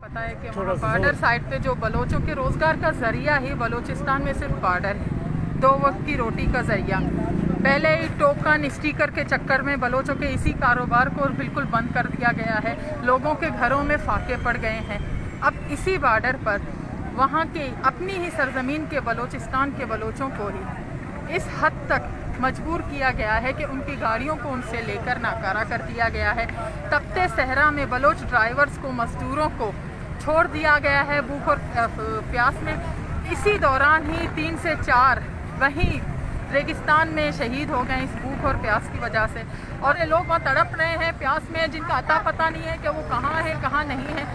पता है कि वहाँ बॉर्डर साइड पे जो बलोचों के रोज़गार का ज़रिया ही बलूचिस्तान में सिर्फ बॉर्डर है, 2 वक्त की रोटी का ज़रिया। पहले ही टोकन स्टिकर के चक्कर में बलोचों के इसी कारोबार को बिल्कुल बंद कर दिया गया है। लोगों के घरों में फाके पड़ गए हैं। अब इसी बॉर्डर पर वहाँ के अपनी ही सरजमीन के बलूचिस्तान के बलोचों को ही इस हद तक मजबूर किया गया है कि उनकी गाड़ियों को उनसे लेकर नाकारा कर दिया गया है। तपते सहरा में बलोच ड्राइवर्स को, मजदूरों को छोड़ दिया गया है भूख और प्यास में। इसी दौरान ही 3 से 4 वहीं रेगिस्तान में शहीद हो गए इस भूख और प्यास की वजह से। और ये लोग वहाँ तड़प रहे हैं प्यास में, जिनका अता पता नहीं है कि वो कहाँ है कहाँ नहीं है।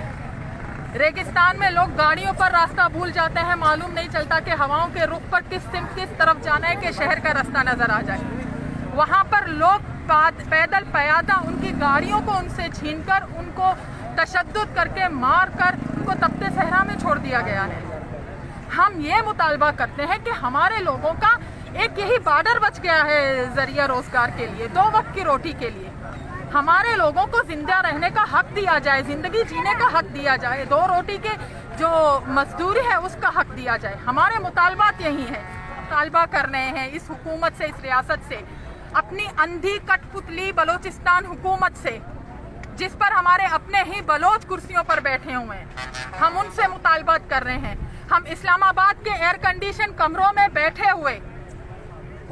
रेगिस्तान में लोग गाड़ियों पर रास्ता भूल जाते हैं, मालूम नहीं चलता कि हवाओं के रुख पर किस तरफ जाना है कि शहर का रास्ता नजर आ जाए। वहाँ पर लोग पैदल पयादा उनकी गाड़ियों को उनसे छीनकर, उनको तशद्दुद करके, मार कर उनको तपते सहरा में छोड़ दिया गया है। हम ये मुतालबा करते हैं कि हमारे लोगों का एक यही बॉर्डर बच गया है जरिया रोजगार के लिए, 2 वक्त की रोटी के लिए। हमारे लोगों को जिंदा रहने का हक दिया जाए, जिंदगी जीने का हक दिया जाए, 2 रोटी के जो मजदूरी है उसका हक दिया जाए। हमारे मुतालबात यही है, मुतालबा कर रहे हैं इस हुकूमत से, इस रियासत से, अपनी अंधी कठपुतली बलूचिस्तान हुकूमत से, जिस पर हमारे अपने ही बलोच कुर्सियों पर बैठे हुए हैं। हम उनसे मुतालबात कर रहे हैं। हम इस्लामाबाद के एयर कंडीशन कमरों में बैठे हुए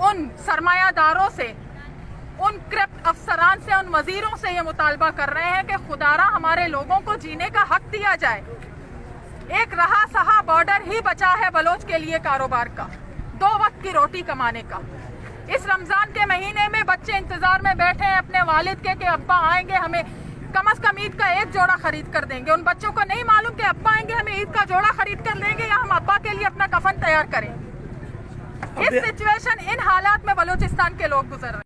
उन सरमायादारों से, उन करप्ट अफसरान से, उन वजीरों से ये मुतालबा कर रहे हैं कि खुदारा हमारे लोगों को जीने का हक दिया जाए। एक रहा सहा बॉर्डर ही बचा है बलोच के लिए कारोबार का, 2 वक्त की रोटी कमाने का। इस रमजान के महीने में बच्चे इंतजार में बैठे हैं अपने वालिद के कि अब्बा आएंगे, हमें कम से कम ईद का 1 जोड़ा खरीद कर देंगे। उन बच्चों को नहीं मालूम कि अब्बा आएंगे हमें ईद का जोड़ा खरीद कर देंगे या हम अब्बा के लिए अपना कफन तैयार करें। इस सिचुएशन, इन हालात में बलूचिस्तान के लोग गुजर रहे हैं।